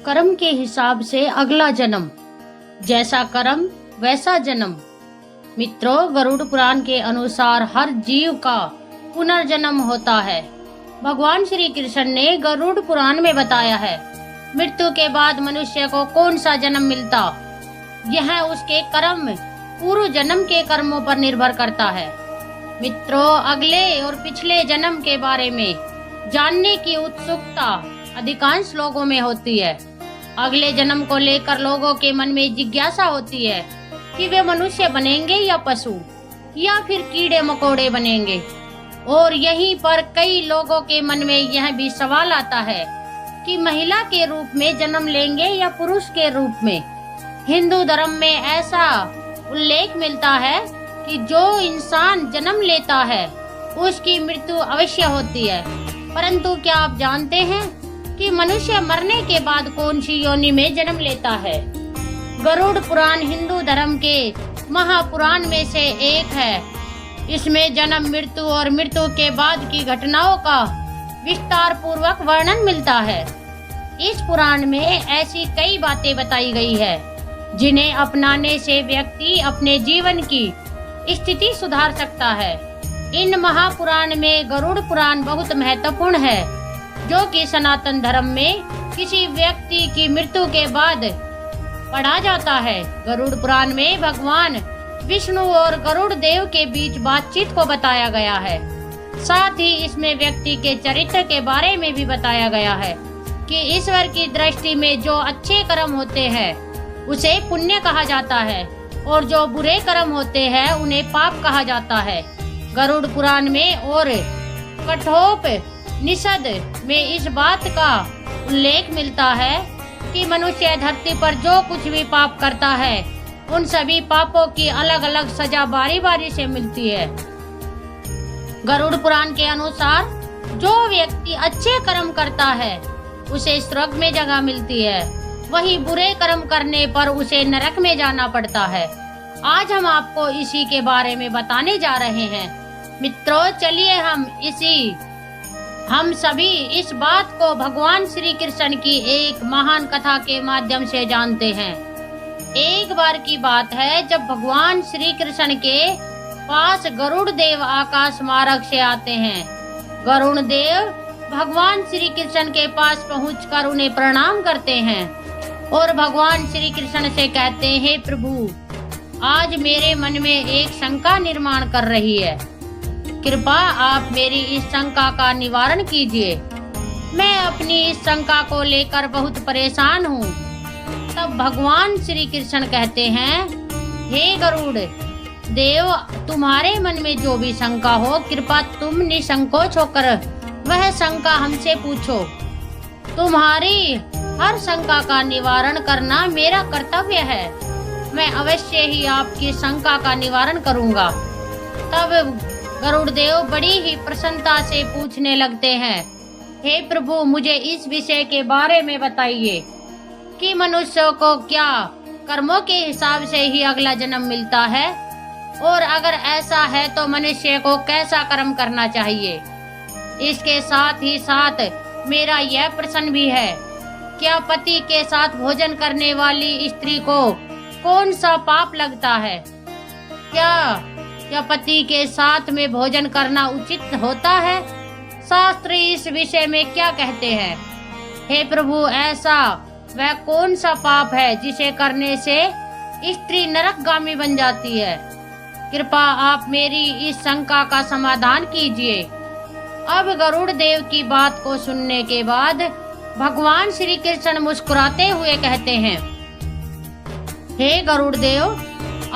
कर्म के हिसाब से अगला जन्म, जैसा कर्म वैसा जन्म। मित्रों, गरुड़ पुराण के अनुसार हर जीव का पुनर्जन्म होता है। भगवान श्री कृष्ण ने गरुड़ पुराण में बताया है, मृत्यु के बाद मनुष्य को कौन सा जन्म मिलता, यह उसके कर्म पूर्व जन्म के कर्मों पर निर्भर करता है। मित्रों, अगले और पिछले जन्म के बारे में जानने की उत्सुकता अधिकांश लोगों में होती है। अगले जन्म को लेकर लोगों के मन में जिज्ञासा होती है कि वे मनुष्य बनेंगे या पशु या फिर कीड़े मकोड़े बनेंगे। और यहीं पर कई लोगों के मन में यह भी सवाल आता है कि महिला के रूप में जन्म लेंगे या पुरुष के रूप में। हिंदू धर्म में ऐसा उल्लेख मिलता है कि जो इंसान जन्म लेता है उसकी मृत्यु अवश्य होती है, परंतु क्या आप जानते हैं कि मनुष्य मरने के बाद कौन सी योनि में जन्म लेता है? गरुड़ पुराण हिंदू धर्म के महापुराण में से एक है। इसमें जन्म, मृत्यु और मृत्यु के बाद की घटनाओं का विस्तार पूर्वक वर्णन मिलता है। इस पुराण में ऐसी कई बातें बताई गई है जिन्हें अपनाने से व्यक्ति अपने जीवन की स्थिति सुधार सकता है। इन महापुराण में गरुड़ पुराण बहुत महत्वपूर्ण है, जो कि सनातन धर्म में किसी व्यक्ति की मृत्यु के बाद पढ़ा जाता है। गरुड़ पुराण में भगवान विष्णु और गरुड़ देव के बीच बातचीत को बताया गया है। साथ ही इसमें व्यक्ति के चरित्र के बारे में भी बताया गया है कि ईश्वर की दृष्टि में जो अच्छे कर्म होते हैं उसे पुण्य कहा जाता है और जो बुरे कर्म होते हैं उन्हें पाप कहा जाता है। गरुड़ पुराण में और कठोपनिषद में इस बात का उल्लेख मिलता है कि मनुष्य धरती पर जो कुछ भी पाप करता है उन सभी पापों की अलग अलग सजा बारी बारी से मिलती है। गरुड़ पुराण के अनुसार जो व्यक्ति अच्छे कर्म करता है उसे स्वर्ग में जगह मिलती है, वही बुरे कर्म करने पर उसे नरक में जाना पड़ता है। आज हम आपको इसी के बारे में बताने जा रहे हैं। मित्रों, चलिए हम सभी इस बात को भगवान श्री कृष्ण की एक महान कथा के माध्यम से जानते हैं। एक बार की बात है जब भगवान श्री कृष्ण के पास गरुड़ देव आकाश मार्ग से आते हैं। गरुड़ देव भगवान श्री कृष्ण के पास पहुंचकर उन्हें प्रणाम करते हैं और भगवान श्री कृष्ण से कहते हैं, हे प्रभु, आज मेरे मन में एक शंका निर्माण कर रही है, कृपा आप मेरी इस शंका का निवारण कीजिए। मैं अपनी इस शंका को लेकर बहुत परेशान हूँ। तब भगवान श्री कृष्ण कहते हैं, हे गरुड़ देव, तुम्हारे मन में जो भी शंका हो, कृपा तुम निसंकोच होकर वह शंका हमसे पूछो। तुम्हारी हर शंका का निवारण करना मेरा कर्तव्य है। मैं अवश्य ही आपकी शंका का निवारण करूंगा। तब गरुड़ देव बड़ी ही प्रसन्नता से पूछने लगते हैं, हे प्रभु, मुझे इस विषय के बारे में बताइए कि मनुष्य को क्या कर्मों के हिसाब से ही अगला जन्म मिलता है, और अगर ऐसा है तो मनुष्य को कैसा कर्म करना चाहिए। इसके साथ ही साथ मेरा यह प्रश्न भी है, क्या पति के साथ भोजन करने वाली स्त्री को कौन सा पाप लगता है? क्या पति के साथ में भोजन करना उचित होता है? शास्त्र इस विषय में क्या कहते हैं? हे प्रभु, ऐसा वह कौन सा पाप है जिसे करने से स्त्री नरकगामी बन जाती है? कृपा आप मेरी इस शंका का समाधान कीजिए। अब गरुड़ देव की बात को सुनने के बाद भगवान श्री कृष्ण मुस्कुराते हुए कहते हैं, हे गरुड़ देव,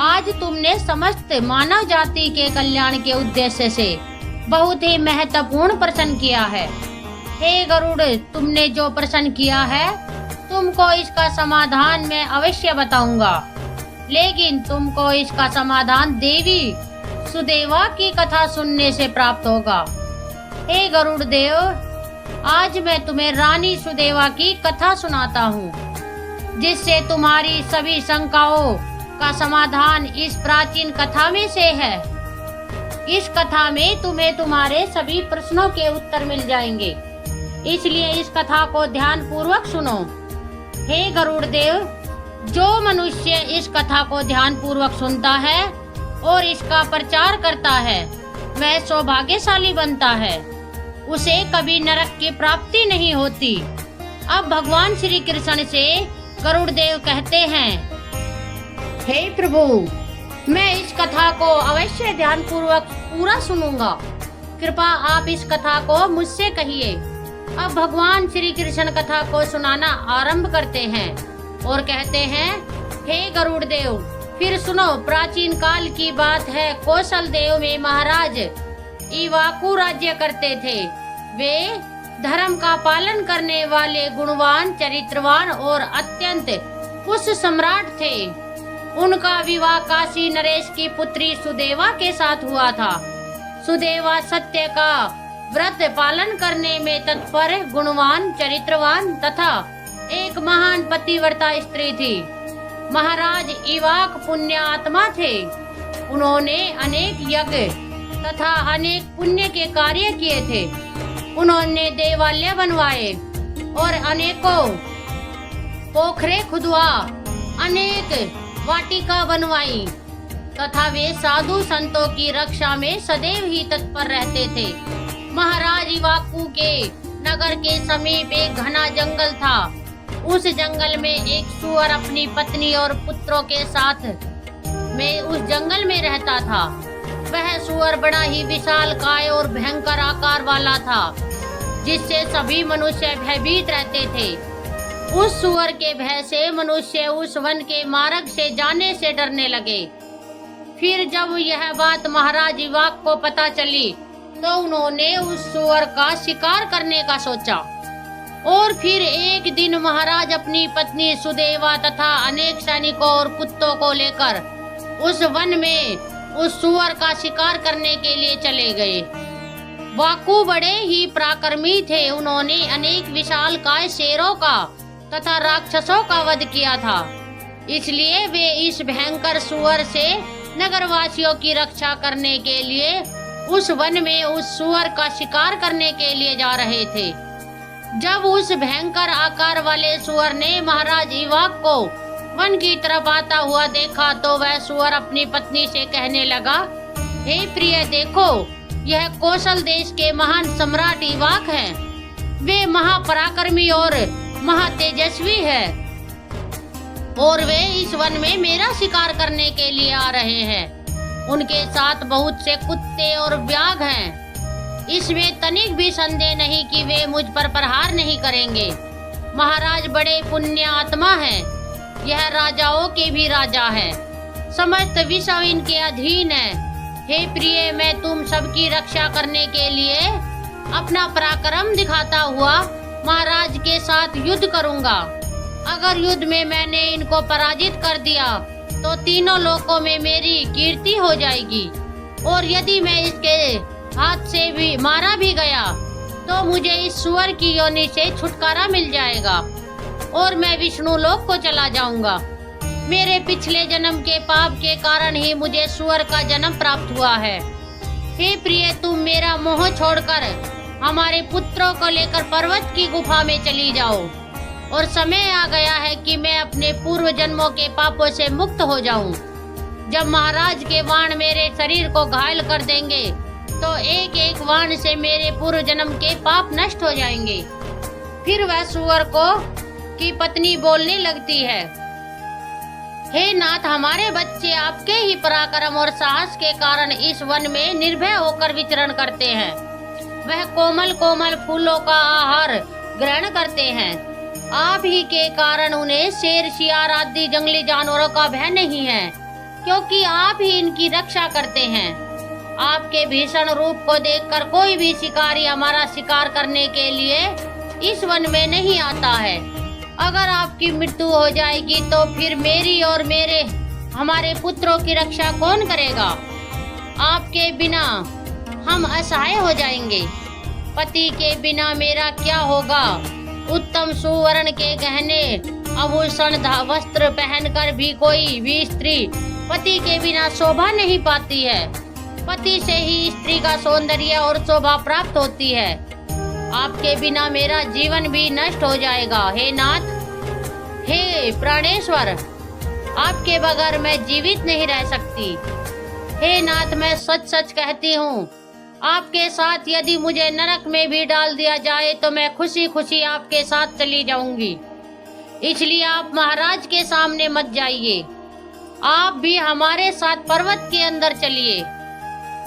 आज तुमने समस्त मानव जाति के कल्याण के उद्देश्य से बहुत ही महत्वपूर्ण प्रश्न किया है। हे गरुड़, तुमने जो प्रश्न किया है तुमको इसका समाधान मैं अवश्य बताऊंगा, लेकिन तुमको इसका समाधान देवी सुदेवा की कथा सुनने से प्राप्त होगा। हे गरुड़ देव, आज मैं तुम्हें रानी सुदेवा की कथा सुनाता हूँ, जिससे तुम्हारी सभी शंकाओं का समाधान इस प्राचीन कथा में से है। इस कथा में तुम्हें तुम्हारे सभी प्रश्नों के उत्तर मिल जाएंगे, इसलिए इस कथा को ध्यान पूर्वक सुनो। हे गरुड़ देव, जो मनुष्य इस कथा को ध्यान पूर्वक सुनता है और इसका प्रचार करता है, वह सौभाग्यशाली बनता है। उसे कभी नरक की प्राप्ति नहीं होती। अब भगवान श्री कृष्ण से गरुड़ देव कहते हैं, हे प्रभु, मैं इस कथा को अवश्य ध्यान पूर्वक पूरा सुनूंगा। कृपा आप इस कथा को मुझसे कहिए। अब भगवान श्री कृष्ण कथा को सुनाना आरंभ करते हैं और कहते हैं, हे गरुड़ देव, फिर सुनो। प्राचीन काल की बात है। कौशल देव में महाराज इवाकू राज्य करते थे। वे धर्म का पालन करने वाले गुणवान, चरित्रवान और अत्यंत कुश सम्राट थे। उनका विवाह काशी नरेश की पुत्री सुदेवा के साथ हुआ था। सुदेवा सत्य का व्रत पालन करने में तत्पर, गुणवान, चरित्रवान तथा एक महान पतिव्रता स्त्री थी। महाराज इवाक पुण्य आत्मा थे। उन्होंने अनेक यज्ञ तथा अनेक पुण्य के कार्य किए थे। उन्होंने देवालय बनवाए और अनेकों पोखरे खुदवा, अनेक वाटिका बनवाई तथा वे साधु संतों की रक्षा में सदैव ही तत्पर रहते थे। महाराज इवाकू के नगर के समीप एक घना जंगल था। उस जंगल में एक सुअर अपनी पत्नी और पुत्रों के साथ में उस जंगल में रहता था। वह सुअर बड़ा ही विशाल काय और भयंकर आकार वाला था, जिससे सभी मनुष्य भयभीत रहते थे। उस सुअर के भय से मनुष्य उस वन के मार्ग से जाने से डरने लगे। फिर जब यह बात महाराज इवाक को पता चली, तो उन्होंने उस सुअर का शिकार करने का सोचा। और फिर एक दिन महाराज अपनी पत्नी सुदेवा तथा अनेक सैनिकों और कुत्तों को लेकर उस वन में उस सुअर का शिकार करने के लिए चले गए। वाकू बड़े ही पराक्रमी थे। उन्होंने अनेक विशालकाय शेरों का तथा राक्षसों का वध किया था। इसलिए वे इस भयंकर सुअर से नगरवासियों की रक्षा करने के लिए उस वन में उस सुअर का शिकार करने के लिए जा रहे थे। जब उस भयंकर आकार वाले सुअर ने महाराज इवाक को वन की तरफ आता हुआ देखा, तो वह सुअर अपनी पत्नी से कहने लगा, हे प्रिय, देखो, यह कौशल देश के महान सम्राट इवाक हैं। वे महापराक्रमी और महातेजस्वी है और वे इस वन में मेरा शिकार करने के लिए आ रहे हैं। उनके साथ बहुत से कुत्ते और व्याघ्र हैं। इसमें तनिक भी संदेह नहीं कि वे मुझ पर प्रहार नहीं करेंगे। महाराज बड़े पुण्य आत्मा हैं। यह राजाओं के भी राजा है। समस्त विश्व इनके अधीन है। हे प्रिय, मैं तुम सबकी रक्षा करने के लिए अपना पराक्रम दिखाता हुआ महाराज के साथ युद्ध करूंगा। अगर युद्ध में मैंने इनको पराजित कर दिया, तो तीनों लोकों में मेरी कीर्ति हो जाएगी। और यदि मैं इसके हाथ से भी मारा भी गया, तो मुझे इस सुअर की योनि से छुटकारा मिल जाएगा और मैं विष्णु लोक को चला जाऊंगा। मेरे पिछले जन्म के पाप के कारण ही मुझे सुअर का जन्म प्राप्त हुआ है। हे प्रिय, तुम मेरा मोह छोड़कर हमारे पुत्रों को लेकर पर्वत की गुफा में चली जाओ। और समय आ गया है कि मैं अपने पूर्व जन्मों के पापों से मुक्त हो जाऊं। जब महाराज के बाण मेरे शरीर को घायल कर देंगे, तो एक एक बाण से मेरे पूर्व जन्म के पाप नष्ट हो जाएंगे। फिर वह सुअर को की पत्नी बोलने लगती है, हे नाथ, हमारे बच्चे आपके ही पराक्रम और साहस के कारण इस वन में निर्भय होकर विचरण करते हैं। वह कोमल कोमल फूलों का आहार ग्रहण करते हैं। आप ही के कारण उन्हें शेर, शियार आदि जंगली जानवरों का भय नहीं है, क्योंकि आप ही इनकी रक्षा करते हैं। आपके भीषण रूप को देखकर कोई भी शिकारी हमारा शिकार करने के लिए इस वन में नहीं आता है। अगर आपकी मृत्यु हो जाएगी, तो फिर मेरी और हमारे पुत्रों की रक्षा कौन करेगा? आपके बिना हम असहाय हो जाएंगे। पति के बिना मेरा क्या होगा? उत्तम सुवर्ण के गहने, आभूषण, वस्त्र पहनकर भी कोई भी स्त्री पति के बिना शोभा नहीं पाती है। पति से ही स्त्री का सौंदर्य और शोभा प्राप्त होती है। आपके बिना मेरा जीवन भी नष्ट हो जाएगा। हे नाथ, हे प्राणेश्वर, आपके बगैर मैं जीवित नहीं रह सकती। हे नाथ, मैं सच सच कहती हूँ, आपके साथ यदि मुझे नरक में भी डाल दिया जाए तो मैं खुशी खुशी आपके साथ चली जाऊंगी। इसलिए आप महाराज के सामने मत जाइए, आप भी हमारे साथ पर्वत के अंदर चलिए।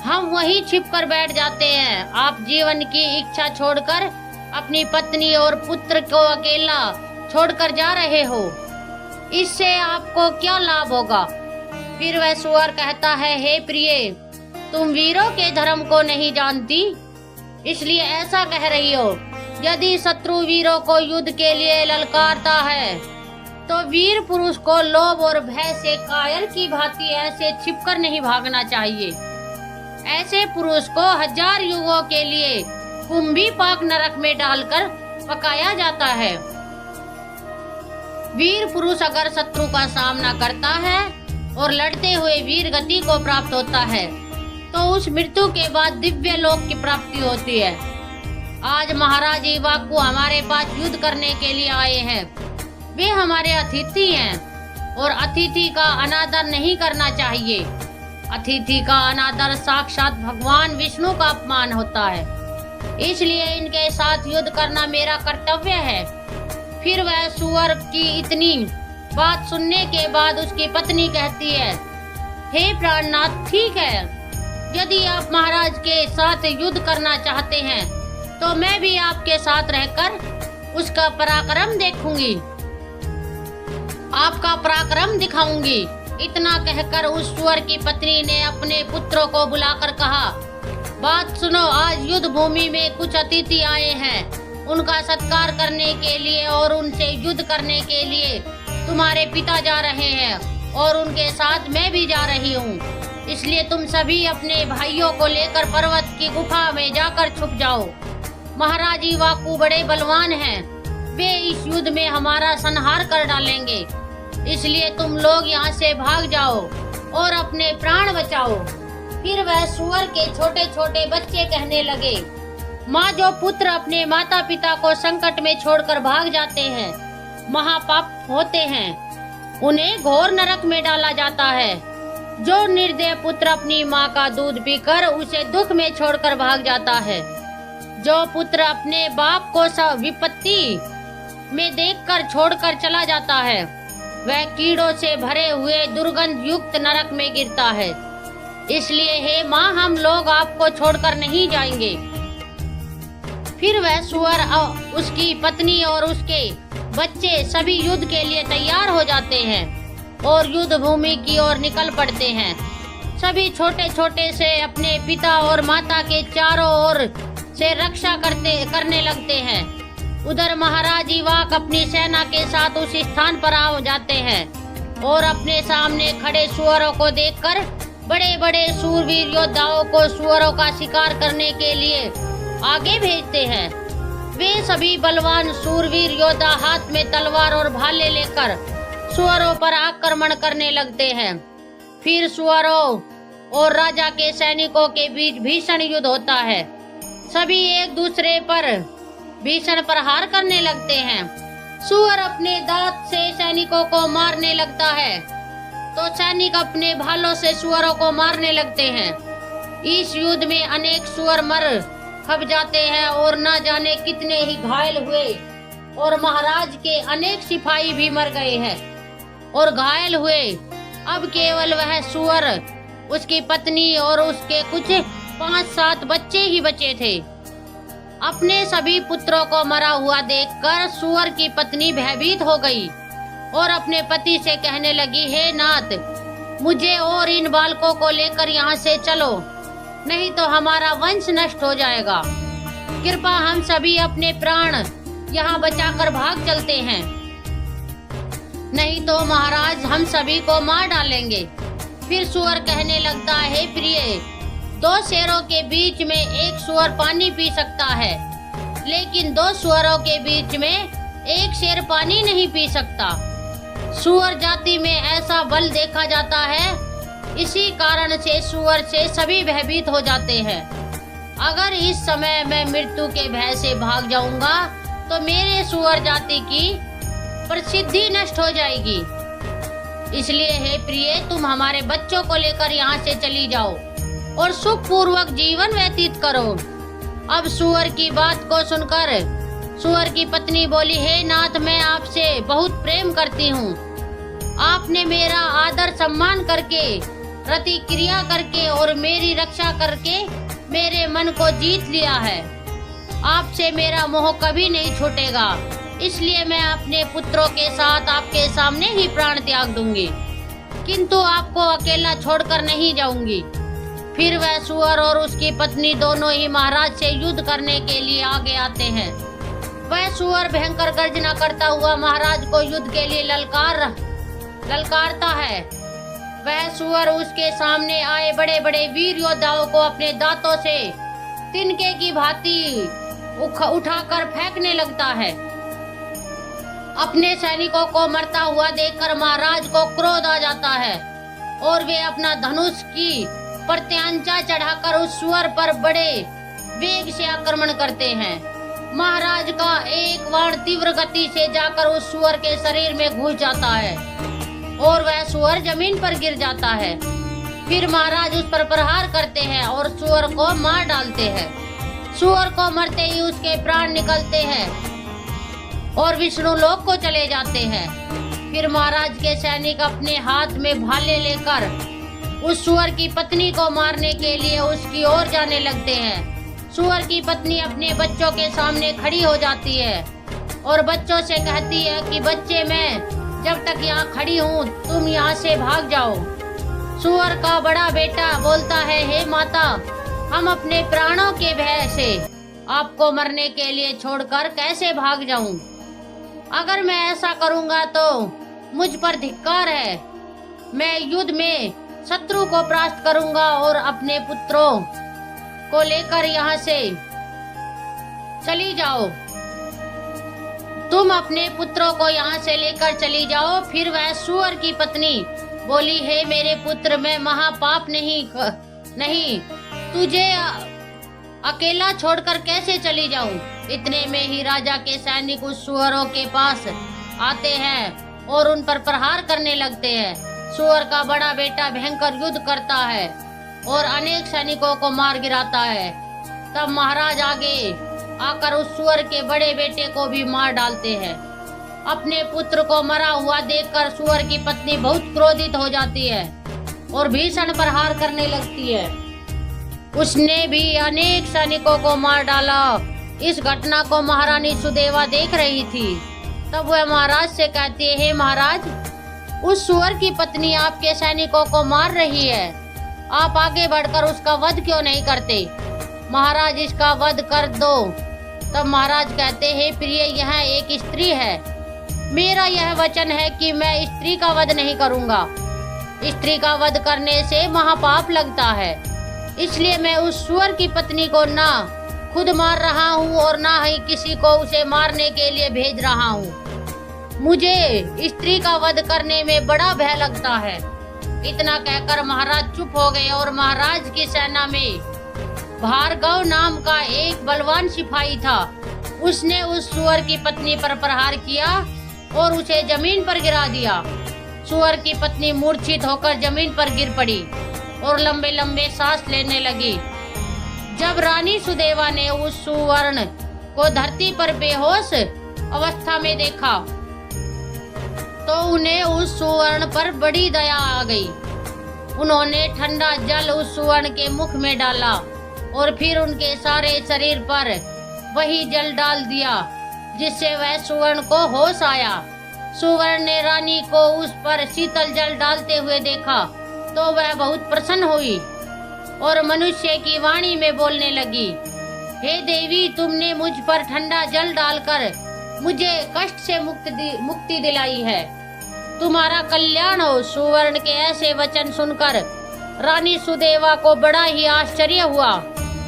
हम वहीं छिप कर बैठ जाते हैं। आप जीवन की इच्छा छोड़कर अपनी पत्नी और पुत्र को अकेला छोड़कर जा रहे हो, इससे आपको क्या लाभ होगा? फिर वह सुअर कहता है, हे प्रिय, तुम वीरों के धर्म को नहीं जानती, इसलिए ऐसा कह रही हो। यदि शत्रु वीरों को युद्ध के लिए ललकारता है तो वीर पुरुष को लोभ और भय से कायर की भांति ऐसे छिपकर नहीं भागना चाहिए। ऐसे पुरुष को 1000 युगों के लिए कुंभी पाक नरक में डालकर पकाया जाता है। वीर पुरुष अगर शत्रु का सामना करता है और लड़ते हुए वीर गति को प्राप्त होता है तो उस मृत्यु के बाद दिव्य लोक की प्राप्ति होती है। आज महाराज इवाक्यू हमारे पास युद्ध करने के लिए आए हैं। वे हमारे अतिथि हैं और अतिथि का अनादर नहीं करना चाहिए। अतिथि का अनादर साक्षात भगवान विष्णु का अपमान होता है, इसलिए इनके साथ युद्ध करना मेरा कर्तव्य है। फिर वह सुअर की इतनी बात सुनने के बाद उसकी पत्नी कहती है, हे प्राणनाथ, ठीक है, यदि आप महाराज के साथ युद्ध करना चाहते हैं तो मैं भी आपके साथ रहकर उसका पराक्रम देखूंगी, आपका पराक्रम दिखाऊंगी। इतना कहकर उस सुअर की पत्नी ने अपने पुत्रों को बुलाकर कहा, बात सुनो, आज युद्ध भूमि में कुछ अतिथि आए हैं। उनका सत्कार करने के लिए और उनसे युद्ध करने के लिए तुम्हारे पिता जा रहे हैं और उनके साथ मैं भी जा रही हूँ। इसलिए तुम सभी अपने भाइयों को लेकर पर्वत की गुफा में जाकर छुप जाओ। महाराज इवाक्यू बड़े बलवान हैं, वे इस युद्ध में हमारा संहार कर डालेंगे, इसलिए तुम लोग यहाँ से भाग जाओ और अपने प्राण बचाओ। फिर वह सुअर के छोटे छोटे बच्चे कहने लगे, माँ, जो पुत्र अपने माता पिता को संकट में छोड़कर भाग जाते हैं महापाप होते हैं, उन्हें घोर नरक में डाला जाता है। जो निर्दय पुत्र अपनी माँ का दूध पीकर उसे दुख में छोड़कर भाग जाता है, जो पुत्र अपने बाप को सब विपत्ति में देखकर छोड़कर चला जाता है, वह कीड़ों से भरे हुए दुर्गंध युक्त नरक में गिरता है। इसलिए हे माँ, हम लोग आपको छोड़कर नहीं जाएंगे। फिर वह सुअर, उसकी पत्नी और उसके बच्चे सभी युद्ध के लिए तैयार हो जाते हैं और युद्ध भूमि की ओर निकल पड़ते हैं। सभी छोटे छोटे से अपने पिता और माता के चारों ओर से रक्षा करने लगते हैं। उधर महाराज इवाक अपनी सेना के साथ उस स्थान पर आ जाते हैं और अपने सामने खड़े सुअरों को देखकर बड़े बड़े शूरवीर योद्धाओं को सुअरों का शिकार करने के लिए आगे भेजते हैं। वे सभी बलवान शूरवीर योद्धा हाथ में तलवार और भाले लेकर सुअरों पर आक्रमण करने लगते हैं। फिर सुअरों और राजा के सैनिकों के बीच भीषण युद्ध होता है। सभी एक दूसरे पर भीषण प्रहार करने लगते हैं। सुअर अपने दांत से सैनिकों को मारने लगता है तो सैनिक अपने भालों से सुअरों को मारने लगते हैं। इस युद्ध में अनेक सुअर मर खप जाते हैं और न जाने कितने ही घायल हुए और महाराज के अनेक सिपाही भी मर गए हैं और घायल हुए। अब केवल वह सुअर, उसकी पत्नी और उसके कुछ 5-7 बच्चे ही बचे थे। अपने सभी पुत्रों को मरा हुआ देखकर सुअर की पत्नी भयभीत हो गई और अपने पति से कहने लगी, हे नाथ, मुझे और इन बालकों को लेकर यहाँ से चलो, नहीं तो हमारा वंश नष्ट हो जाएगा। कृपा हम सभी अपने प्राण यहाँ बचाकर भाग चलते हैं, नहीं तो महाराज हम सभी को मार डालेंगे। फिर सुअर कहने लगता है, हे प्रिय, 2 शेरों के बीच में एक सुअर पानी पी सकता है, लेकिन 2 सुअरों के बीच में एक शेर पानी नहीं पी सकता। सुअर जाति में ऐसा बल देखा जाता है, इसी कारण से सुअर से सभी भयभीत हो जाते हैं। अगर इस समय मैं मृत्यु के भय से भाग जाऊंगा तो मेरे सुअर जाति की प्रसिद्धि नष्ट हो जाएगी। इसलिए हे प्रिय, तुम हमारे बच्चों को लेकर यहाँ से चली जाओ और सुखपूर्वक जीवन व्यतीत करो। अब सूअर की बात को सुनकर सूअर की पत्नी बोली, हे नाथ, मैं आपसे बहुत प्रेम करती हूँ। आपने मेरा आदर सम्मान करके, प्रतिक्रिया करके और मेरी रक्षा करके मेरे मन को जीत लिया है। आपसे मेरा मोह कभी नहीं छूटेगा। इसलिए मैं अपने पुत्रों के साथ आपके सामने ही प्राण त्याग दूंगी, किंतु आपको अकेला छोड़कर नहीं जाऊंगी। फिर वह सूअर और उसकी पत्नी दोनों ही महाराज से युद्ध करने के लिए आगे आते हैं। वह सूअर भयंकर गर्जना करता हुआ महाराज को युद्ध के लिए ललकारता है। वह सूअर उसके सामने आए बड़े बड़े वीर योद्धाओं को अपने दांतों से तिनके की भांति उठाकर फेंकने लगता है। अपने सैनिकों को मरता हुआ देखकर महाराज को क्रोध आ जाता है और वे अपना धनुष की प्रत्यांचा चढ़ाकर उस सूअर पर बड़े वेग से आक्रमण करते हैं। महाराज का एक बाण तीव्र गति से जाकर उस सूअर के शरीर में घुस जाता है और वह सूअर जमीन पर गिर जाता है। फिर महाराज उस पर प्रहार करते हैं और सूअर को मार डालते हैं। सूअर को मरते ही उसके प्राण निकलते हैं और विष्णु लोक को चले जाते हैं। फिर महाराज के सैनिक अपने हाथ में भाले लेकर उस सूअर की पत्नी को मारने के लिए उसकी ओर जाने लगते हैं। सूअर की पत्नी अपने बच्चों के सामने खड़ी हो जाती है और बच्चों से कहती है कि बच्चे, मैं जब तक यहाँ खड़ी हूँ, तुम यहाँ से भाग जाओ। सूअर का बड़ा बेटा बोलता है, हे माता, हम अपने प्राणों के भय से आपको मरने के लिए छोड़कर कैसे भाग जाऊं? अगर मैं ऐसा करूंगा तो मुझ पर धिक्कार है। मैं युद्ध में शत्रु को परास्त करूंगा और अपने पुत्रों को लेकर यहाँ से चली जाओ। तुम अपने पुत्रों को यहाँ से लेकर चली जाओ। फिर वह सूअर की पत्नी बोली, हे मेरे पुत्र, मैं महापाप नहीं तुझे अकेला छोड़कर कैसे चली जाऊं? इतने में ही राजा के सैनिक उस सूअरों के पास आते हैं और उन पर प्रहार करने लगते हैं। सूअर का बड़ा बेटा भयंकर युद्ध करता है और अनेक सैनिकों को मार गिराता है। तब महाराज आगे आकर उस सूअर के बड़े बेटे को भी मार डालते हैं। अपने पुत्र को मरा हुआ देखकर सूअर की पत्नी बहुत क्रोधित हो जाती है और भीषण प्रहार करने लगती है। उसने भी अनेक सैनिकों को मार डाला। इस घटना को महारानी सुदेवा देख रही थी। तब वह महाराज से कहती है, हे महाराज, उस सूअर की पत्नी आपके सैनिकों को मार रही है। आप आगे बढ़कर उसका वध क्यों नहीं करते? महाराज, इसका वध कर दो। तब महाराज कहते हैं, प्रिय, यह एक स्त्री है। मेरा यह वचन है कि मैं स्त्री का वध नहीं करूंगा। स्त्री का वध करने से महापाप लगता है। इसलिए मैं उस सूअर की पत्नी को ना खुद मार रहा हूँ और ना ही किसी को उसे मारने के लिए भेज रहा हूँ। मुझे स्त्री का वध करने में बड़ा भय लगता है। इतना कहकर महाराज चुप हो गए और महाराज की सेना में भार्गव नाम का एक बलवान सिपाही था। उसने उस सूअर की पत्नी पर प्रहार किया और उसे जमीन पर गिरा दिया। सूअर की पत्नी मूर्छित होकर जमीन पर गिर पड़ी और लंबे लंबे सांस लेने लगी। जब रानी सुदेवा ने उस सुवर्ण को धरती पर बेहोश अवस्था में देखा तो उन्हें उस सुवर्ण पर बड़ी दया आ गई। उन्होंने ठंडा जल उस सुवर्ण के मुख में डाला और फिर उनके सारे शरीर पर वही जल डाल दिया, जिससे वह सुवर्ण को होश आया। सुवर्ण ने रानी को उस पर शीतल जल डालते हुए देखा तो वह बहुत प्रसन्न हुई और मनुष्य की वाणी में बोलने लगी, हे देवी, तुमने मुझ पर ठंडा जल डालकर मुझे कष्ट से मुक्ति दिलाई है। तुम्हारा कल्याण हो। सुवर्ण के ऐसे वचन सुनकर रानी सुदेवा को बड़ा ही आश्चर्य हुआ।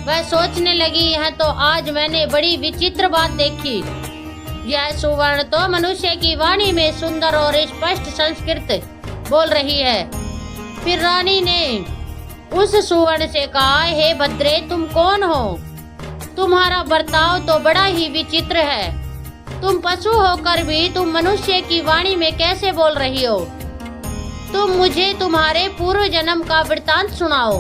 वह सोचने लगी, यह तो आज मैंने बड़ी विचित्र बात देखी। यह सुवर्ण तो मनुष्य की वाणी में सुंदर और स्पष्ट संस्कृत बोल रही है। फिर रानी ने उस सुवर्ण से कहा, हे भद्रे, तुम कौन हो? तुम्हारा बर्ताव तो बड़ा ही विचित्र है। तुम पशु होकर भी तुम मनुष्य की वाणी में कैसे बोल रही हो? तुम मुझे तुम्हारे पूर्व जन्म का वृतांत सुनाओ।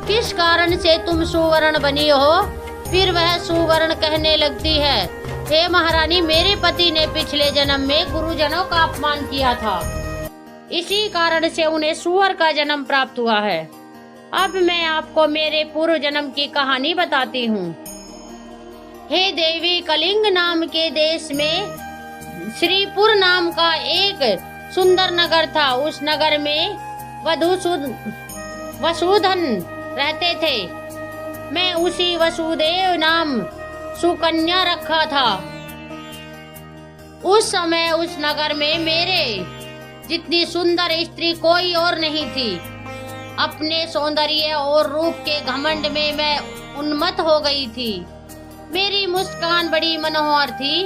किस कारण से तुम सुवर्ण बनी हो? फिर वह सुवर्ण कहने लगती है, हे महारानी, मेरे पति ने पिछले जन्म में गुरुजनों का अपमान किया था, इसी कारण से उन्हें सुअर का जन्म प्राप्त हुआ है। अब मैं आपको मेरे पूर्व जन्म की कहानी बताती हूँ। हे देवी, कलिंग नाम के देश में श्रीपुर नाम का एक सुंदर नगर था। उस नगर में वसुधन रहते थे। मैं उसी वसुदेव नाम सुकन्या रखा था। उस समय उस नगर में मेरे जितनी सुंदर स्त्री कोई और नहीं थी। अपने सौंदर्य और रूप के घमंड में मैं उन्मत्त हो गई थी। मेरी मुस्कान बड़ी मनोहर थी।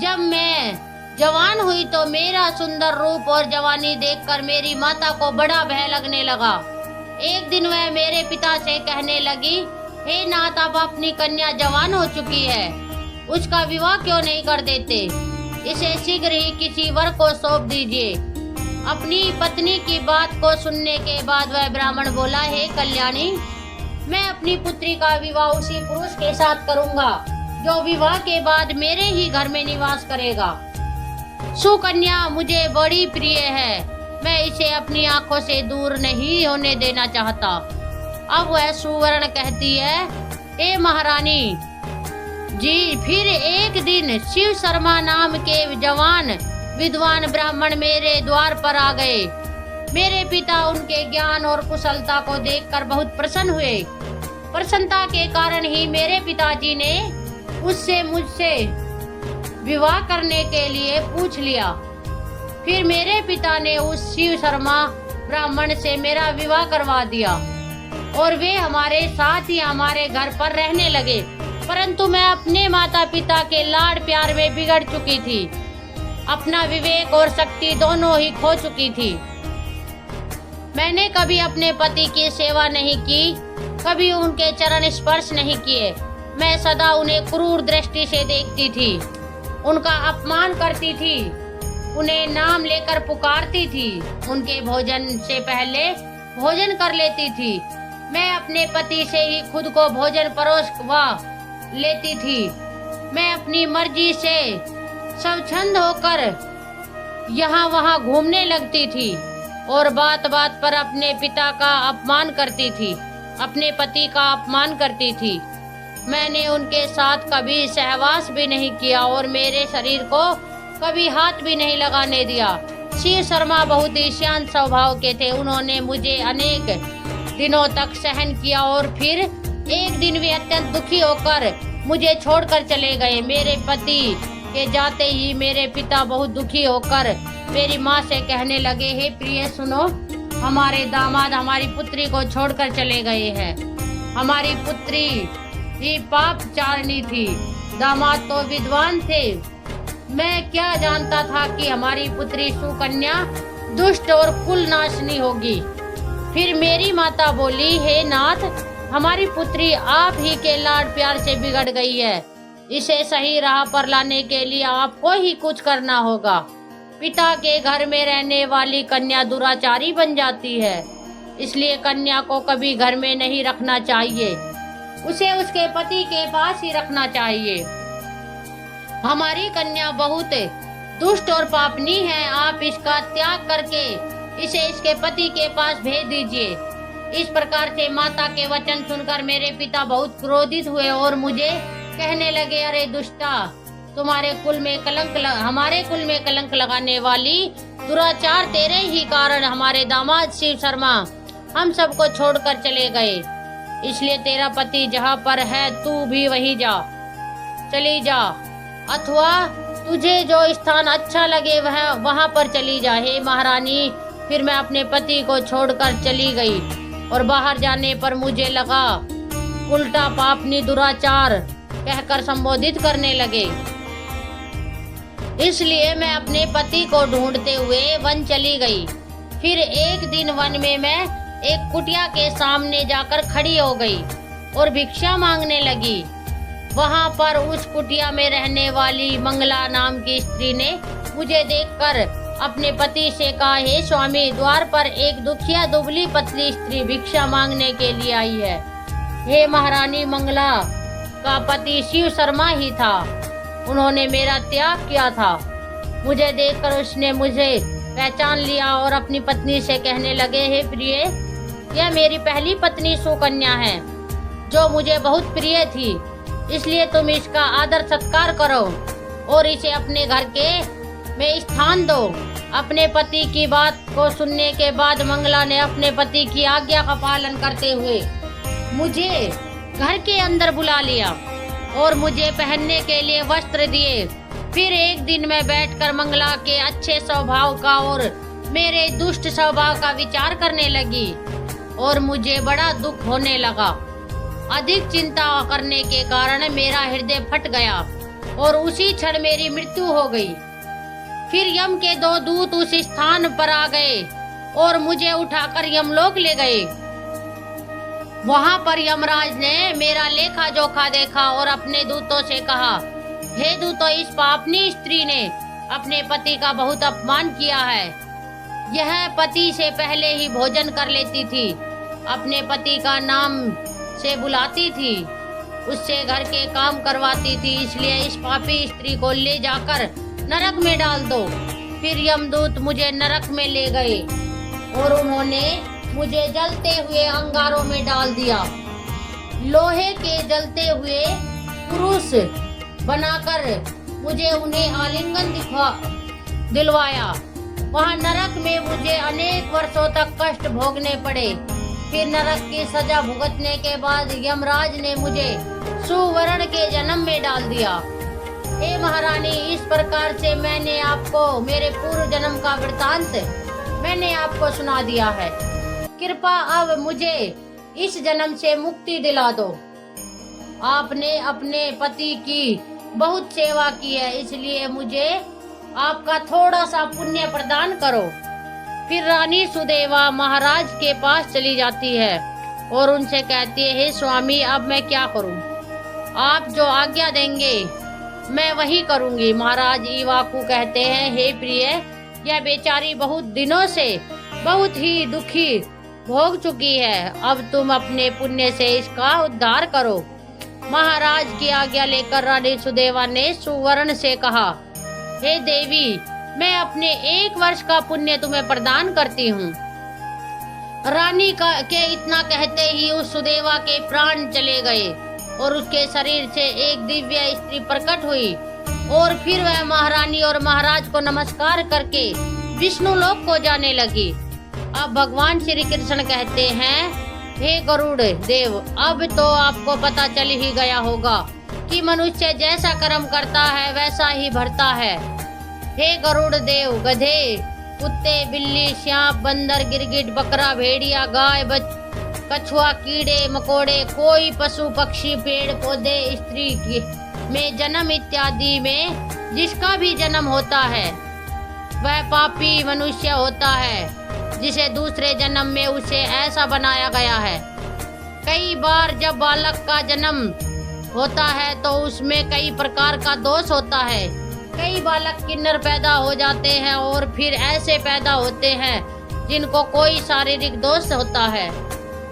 जब मैं जवान हुई तो मेरा सुंदर रूप और जवानी देखकर मेरी माता को बड़ा भय लगने लगा। एक दिन वह मेरे पिता से कहने लगी, हे नाथ, अब अपनी कन्या जवान हो चुकी है, उसका विवाह क्यों नहीं कर देते? इसे शीघ्र ही किसी वर को सौंप दीजिए। अपनी पत्नी की बात को सुनने के बाद वह ब्राह्मण बोला, हे कल्याणी, मैं अपनी पुत्री का विवाह उसी पुरुष के साथ करूंगा जो विवाह के बाद मेरे ही घर में निवास करेगा। सुकन्या मुझे बड़ी प्रिय है, मैं इसे अपनी आंखों से दूर नहीं होने देना चाहता। अब वह सुवर्ण कहती है, हे महारानी जी, फिर एक दिन शिव शर्मा नाम के जवान विद्वान ब्राह्मण मेरे द्वार पर आ गए। मेरे पिता उनके ज्ञान और कुशलता को देखकर बहुत प्रसन्न हुए। प्रसन्नता के कारण ही मेरे पिताजी ने उससे मुझसे विवाह करने के लिए पूछ लिया। फिर मेरे पिता ने उस शिव शर्मा ब्राह्मण से मेरा विवाह करवा दिया और वे हमारे साथ ही हमारे घर पर रहने लगे। परंतु मैं अपने माता पिता के लाड प्यार में बिगड़ चुकी थी। अपना विवेक और शक्ति दोनों ही खो चुकी थी। मैंने कभी अपने पति की सेवा नहीं की, कभी उनके चरण स्पर्श नहीं किए। मैं सदा उन्हें क्रूर दृष्टि से देखती थी, उनका अपमान करती थी, उन्हें नाम लेकर पुकारती थी, उनके भोजन से पहले भोजन कर लेती थी। मैं अपने पति से ही खुद को भोजन परोसवा लेती थी। मैं अपनी मर्जी से स्वच्छंद होकर यहाँ वहाँ घूमने लगती थी और बात बात पर अपने पिता का अपमान करती थी, अपने पति का अपमान करती थी। मैंने उनके साथ कभी सहवास भी नहीं किया और मेरे शरीर को कभी हाथ भी नहीं लगाने दिया। शिव शर्मा बहुत ही शांत स्वभाव के थे। उन्होंने मुझे अनेक दिनों तक सहन किया और फिर एक दिन वे अत्यंत दुखी होकर मुझे छोड़कर चले गए। मेरे पति के जाते ही मेरे पिता बहुत दुखी होकर मेरी माँ से कहने लगे, हे प्रिय सुनो, हमारे दामाद हमारी पुत्री को छोड़कर चले गए हैं। हमारी पुत्री ही पाप चारनी थी, दामाद तो विद्वान थे। मैं क्या जानता था कि हमारी पुत्री सुकन्या दुष्ट और कुल नाशनी होगी। फिर मेरी माता बोली, हे नाथ, हमारी पुत्री आप ही के लाड प्यार से बिगड़ गई है। इसे सही राह पर लाने के लिए आपको ही कुछ करना होगा। पिता के घर में रहने वाली कन्या दुराचारी बन जाती है, इसलिए कन्या को कभी घर में नहीं रखना चाहिए, उसे उसके पति के पास ही रखना चाहिए। हमारी कन्या बहुत दुष्ट और पापनी है, आप इसका त्याग करके इसे इसके पति के पास भेज दीजिए। इस प्रकार से माता के वचन सुनकर मेरे पिता बहुत क्रोधित हुए और मुझे कहने लगे, अरे दुष्टा, तुम्हारे कुल में हमारे कुल में कलंक लगाने वाली दुराचार तेरे ही कारण हमारे दामाद शिव शर्मा हम सबको छोड़कर चले गए। इसलिए तेरा पति जहाँ पर है तू भी वहीं चली जा, अथवा तुझे जो स्थान अच्छा लगे वहाँ पर चली जा। हे महारानी, फिर मैं अपने पति को छोड़कर चली गई और बाहर जाने पर मुझे लगा उल्टा पापनी दुराचार कहकर संबोधित करने लगे। इसलिए मैं अपने पति को ढूंढते हुए वन चली गई। फिर एक दिन वन में मैं एक कुटिया के सामने जाकर खड़ी हो गई और भिक्षा मांगने लगी। वहां पर उस कुटिया में रहने वाली मंगला नाम की स्त्री ने मुझे देखकर अपने पति से कहा, हे स्वामी, द्वार पर एक दुखिया दुबली पतली स्त्री भिक्षा मांगने के लिए आई है। हे महारानी, मंगला का पति शिव शर्मा ही था। उन्होंने मेरा त्याग किया था। मुझे देखकर उसने मुझे पहचान लिया और अपनी पत्नी से कहने लगे, हे प्रिय, यह मेरी पहली पत्नी सुकन्या है जो मुझे बहुत प्रिय थी, इसलिए तुम इसका आदर सत्कार करो और इसे अपने घर में स्थान दो। अपने पति की बात को सुनने के बाद मंगला ने अपने पति की आज्ञा का पालन करते हुए मुझे घर के अंदर बुला लिया और मुझे पहनने के लिए वस्त्र दिए। फिर एक दिन मैं बैठकर मंगला के अच्छे स्वभाव का और मेरे दुष्ट स्वभाव का विचार करने लगी और मुझे बड़ा दुख होने लगा। अधिक चिंता करने के कारण मेरा हृदय फट गया और उसी क्षण मेरी मृत्यु हो गई। फिर यम के 2 दूत उस स्थान पर आ गए और मुझे उठाकर यमलोक ले गए। वहां पर यमराज ने मेरा लेखा जोखा देखा और अपने दूतों से कहा, हे दूतों, इस पापनी स्त्री ने अपने पति का बहुत अपमान किया है। यह पति से पहले ही भोजन कर लेती थी, अपने पति का नाम से बुलाती थी, उससे घर के काम करवाती थी, इसलिए इस पापी स्त्री को ले जाकर नरक में डाल दो। फिर यमदूत मुझे नरक में ले गए और उन्होंने मुझे जलते हुए अंगारों में डाल दिया। लोहे के जलते हुए पुरुष बनाकर मुझे उन्हें आलिंगन दिलवाया। वहां नरक में मुझे अनेक वर्षों तक कष्ट भोगने पड़े। फिर नरक की सजा भुगतने के बाद यमराज ने मुझे सुवर्ण के जन्म में डाल दिया। हे महारानी, इस प्रकार से मैंने आपको मेरे पूर्व जन्म का वृतांत मैंने आपको सुना दिया है। कृपा अब मुझे इस जन्म से मुक्ति दिला दो। आपने अपने पति की बहुत सेवा की है, इसलिए मुझे आपका थोड़ा सा पुण्य प्रदान करो। फिर रानी सुदेवा महाराज के पास चली जाती है और उनसे कहती है, हे स्वामी, अब मैं क्या करूं? आप जो आज्ञा देंगे मैं वही करूंगी। महाराज इवाकू कहते हैं, हे प्रिय, यह बेचारी बहुत दिनों से बहुत ही दुखी भोग चुकी है, अब तुम अपने पुण्य से इसका उद्धार करो। महाराज की आज्ञा लेकर रानी सुदेवा ने सुवर्ण से कहा, हे देवी, मैं अपने 1 वर्ष का पुण्य तुम्हें प्रदान करती हूँ। रानी के इतना कहते ही उस सुदेवा के प्राण चले गए और उसके शरीर से एक दिव्य स्त्री प्रकट हुई और फिर वह महारानी और महाराज को नमस्कार करके विष्णु लोक को जाने लगी। अब भगवान श्री कृष्ण कहते हैं, हे गरुड़ देव, अब तो आपको पता चल ही गया होगा कि मनुष्य जैसा कर्म करता है वैसा ही भरता है। हे गरुड़ देव, गधे, कुत्ते, बिल्ली, सांप, बंदर, गिरगिट, बकरा, भेड़िया, गाय, कछुआ, कीड़े मकोड़े, कोई पशु पक्षी, पेड़ पौधे, स्त्री में जन्म इत्यादि में जिसका भी जन्म होता है वह पापी मनुष्य होता है, जिसे दूसरे जन्म में उसे ऐसा बनाया गया है। कई बार जब बालक का जन्म होता है तो उसमें कई प्रकार का दोष होता है। कई बालक किन्नर पैदा हो जाते हैं और फिर ऐसे पैदा होते हैं जिनको कोई शारीरिक दोष होता है,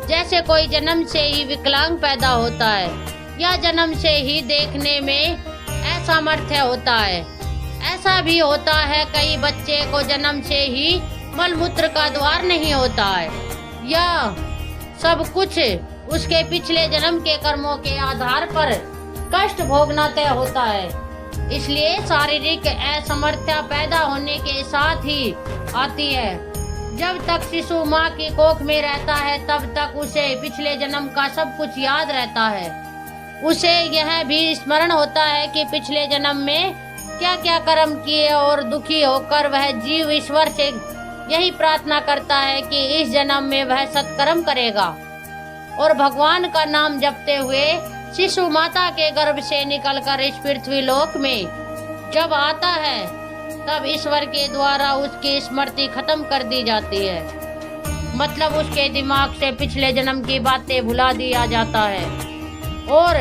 जैसे कोई जन्म से ही विकलांग पैदा होता है या जन्म से ही देखने में असामर्थ्य होता है। ऐसा भी होता है कई बच्चे को जन्म से ही मलमूत्र का द्वार नहीं होता है, या सब कुछ उसके पिछले जन्म के कर्मों के आधार पर कष्ट भोगना तय होता है। इसलिए शारीरिक असमर्थता पैदा होने के साथ ही आती है। जब तक शिशु माँ की कोख में रहता है तब तक उसे पिछले जन्म का सब कुछ याद रहता है। उसे यह भी स्मरण होता है कि पिछले जन्म में क्या क्या कर्म किए और दुखी होकर वह जीव ईश्वर से यही प्रार्थना करता है कि इस जन्म में वह सत्कर्म करेगा और भगवान का नाम जपते हुए शिशु माता के गर्भ से निकलकर इस पृथ्वी लोक में जब आता है तब ईश्वर के द्वारा उसकी स्मृति खत्म कर दी जाती है। मतलब उसके दिमाग से पिछले जन्म की बातें भुला दिया जाता है और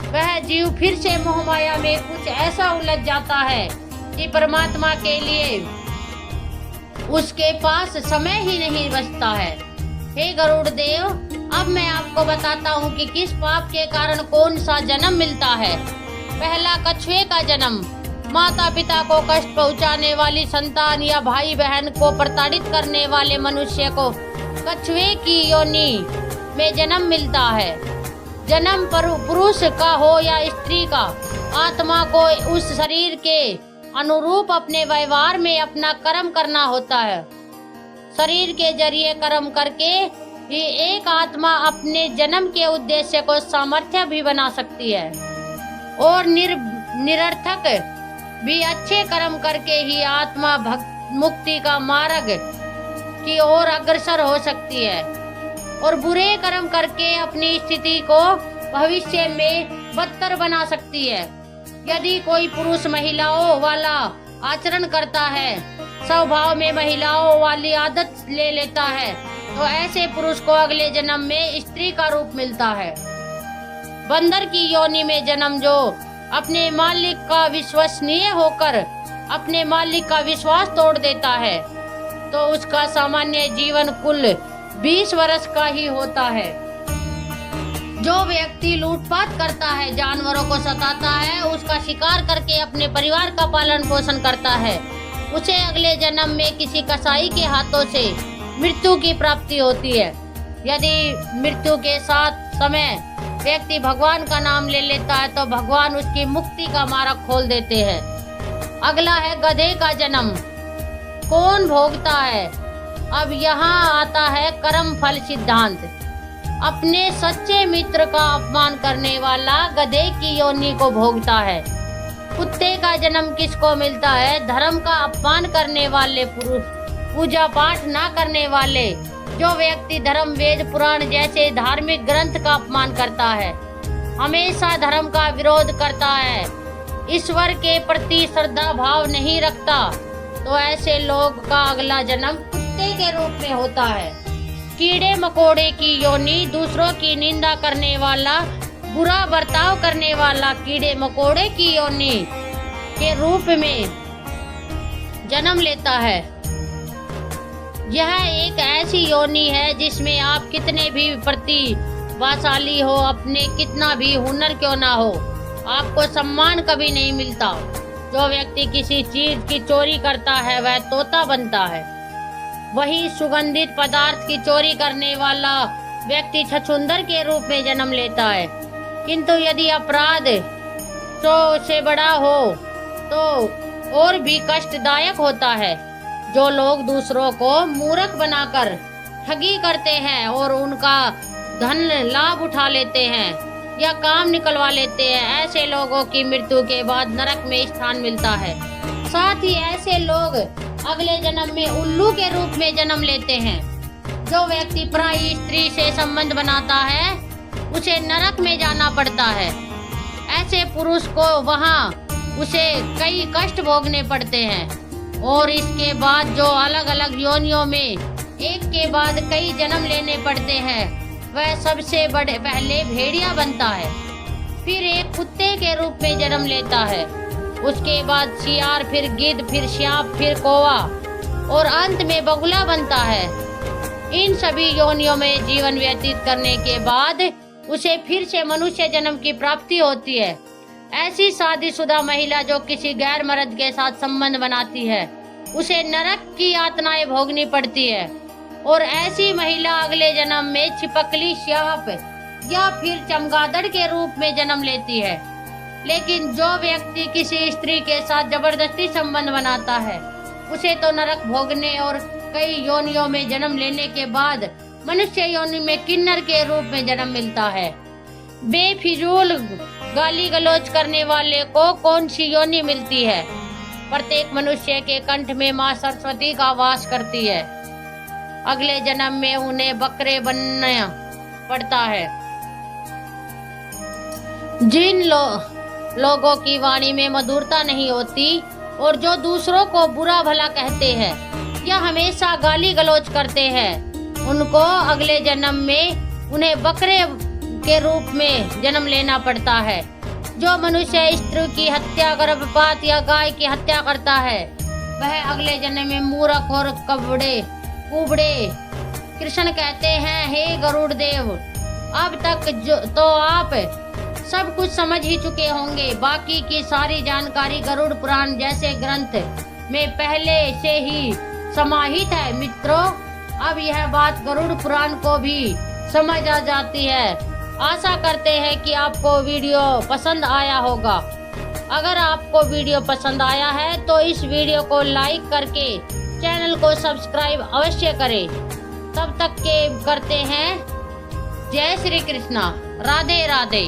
वह जीव फिर से मोहमाया में कुछ ऐसा उलझ जाता है कि परमात्मा के लिए उसके पास समय ही नहीं बचता है। हे गरुड़ देव, अब मैं आपको बताता हूँ कि किस पाप के कारण कौन सा जन्म मिलता है। पहला, कछुए का जन्म। माता पिता को कष्ट पहुँचाने वाली संतान या भाई बहन को प्रताड़ित करने वाले मनुष्य को कछुए की योनि में जन्म मिलता है। जन्म पुरुष का हो या स्त्री का, आत्मा को उस शरीर के अनुरूप अपने व्यवहार में अपना कर्म करना होता है। शरीर के जरिए कर्म करके ही एक आत्मा अपने जन्म के उद्देश्य को सामर्थ्य भी बना सकती है और निरर्थक भी अच्छे कर्म करके ही आत्मा मुक्ति का मार्ग की ओर अग्रसर हो सकती है और बुरे कर्म करके अपनी स्थिति को भविष्य में बदतर बना सकती है। यदि कोई पुरुष महिलाओं वाला आचरण करता है, स्वभाव में महिलाओं वाली आदत ले लेता है, तो ऐसे पुरुष को अगले जन्म में स्त्री का रूप मिलता है। बंदर की योनि में जन्म जो अपने मालिक का विश्वसनीय होकर अपने मालिक का विश्वास तोड़ देता है, तो उसका सामान्य जीवन कुल 20 वर्ष का ही होता है। जो व्यक्ति लूटपाट करता है, जानवरों को सताता है, उसका शिकार करके अपने परिवार का पालन पोषण करता है, उसे अगले जन्म में किसी कसाई के हाथों से मृत्यु की प्राप्ति होती है। यदि मृत्यु के साथ समय व्यक्ति भगवान का नाम ले लेता है तो भगवान उसकी मुक्ति का मार्ग खोल देते हैं। अगला है गधे का जन्म। कौन भोगता है? अब यहाँ आता है कर्म फल सिद्धांत। अपने सच्चे मित्र का अपमान करने वाला गधे की योनि को भोगता है। कुत्ते का जन्म किसको मिलता है? धर्म का अपमान करने वाले पुरुष, पूजा पाठ ना करने वाले। जो व्यक्ति धर्म, वेद, पुराण जैसे धार्मिक ग्रंथ का अपमान करता है, हमेशा धर्म का विरोध करता है, ईश्वर के प्रति श्रद्धा भाव नहीं रखता, तो ऐसे लोग का अगला जन्म कुत्ते के रूप में होता है। कीड़े मकोड़े की योनि दूसरों की निंदा करने वाला, बुरा बर्ताव करने वाला कीड़े मकोड़े की योनि के रूप में जन्म लेता है। यह एक ऐसी योनि है जिसमें आप कितने भी प्रतिभाशाली हो, अपने कितना भी हुनर क्यों ना हो, आपको सम्मान कभी नहीं मिलता। जो व्यक्ति किसी चीज की चोरी करता है वह तोता बनता है। वही सुगंधित पदार्थ की चोरी करने वाला व्यक्ति छछूंदर के रूप में जन्म लेता है। किंतु यदि अपराध से बड़ा हो तो और भी कष्टदायक होता है। जो लोग दूसरों को मूर्ख बनाकर ठगी करते हैं और उनका धन लाभ उठा लेते हैं या काम निकलवा लेते हैं, ऐसे लोगों की मृत्यु के बाद नरक में स्थान मिलता है। साथ ही ऐसे लोग अगले जन्म में उल्लू के रूप में जन्म लेते हैं। जो व्यक्ति पराई स्त्री से संबंध बनाता है उसे नरक में जाना पड़ता है। ऐसे पुरुष को वहाँ उसे कई कष्ट भोगने पड़ते हैं और इसके बाद जो अलग अलग योनियों में एक के बाद कई जन्म लेने पड़ते हैं, वह सबसे बड़े पहले भेड़िया बनता है, फिर एक कुत्ते के रूप में जन्म लेता है, उसके बाद शियार, फिर गिद्ध, फिर सांप, फिर कौवा और अंत में बगुला बनता है। इन सभी योनियों में जीवन व्यतीत करने के बाद उसे फिर से मनुष्य जन्म की प्राप्ति होती है। ऐसी शादीशुदा महिला जो किसी गैर मर्द के साथ संबंध बनाती है उसे नरक की यातनाएं भोगनी पड़ती है और ऐसी महिला अगले जन्म में छिपकली, सांप या फिर चमगादड़ के रूप में जन्म लेती है। लेकिन जो व्यक्ति किसी स्त्री के साथ जबरदस्ती संबंध बनाता है उसे तो नरक भोगने और कई योनियों में जन्म लेने के बाद मनुष्य योनि में किन्नर के रूप में जन्म मिलता है। बेफिजूल गाली गलौज करने वाले को कौन सी योनि मिलती है? प्रत्येक मनुष्य के कंठ में माँ सरस्वती का वास करती है। अगले जन्म में उन्हें बकरे बनना पड़ता है। जिन लोगों की वाणी में मधुरता नहीं होती और जो दूसरों को बुरा भला कहते हैं या हमेशा गाली गलौज करते हैं, उनको अगले जन्म में उन्हें बकरे के रूप में जन्म लेना पड़ता है। जो मनुष्य स्त्री की हत्या, गर्भपात या गाय की हत्या करता है वह अगले जन्म में मूर्ख और कुबड़े। कृष्ण कहते हैं, हे गरुड़ देव, अब तक तो आप सब कुछ समझ ही चुके होंगे। बाकी की सारी जानकारी गरुड़ पुराण जैसे ग्रंथ में पहले से ही समाहित है। मित्रों, अब यह बात गरुड़ पुराण को भी समझ आ जाती है। आशा करते हैं कि आपको वीडियो पसंद आया होगा। अगर आपको वीडियो पसंद आया है तो इस वीडियो को लाइक करके चैनल को सब्सक्राइब अवश्य करें। तब तक के करते हैं जय श्री कृष्णा, राधे राधे।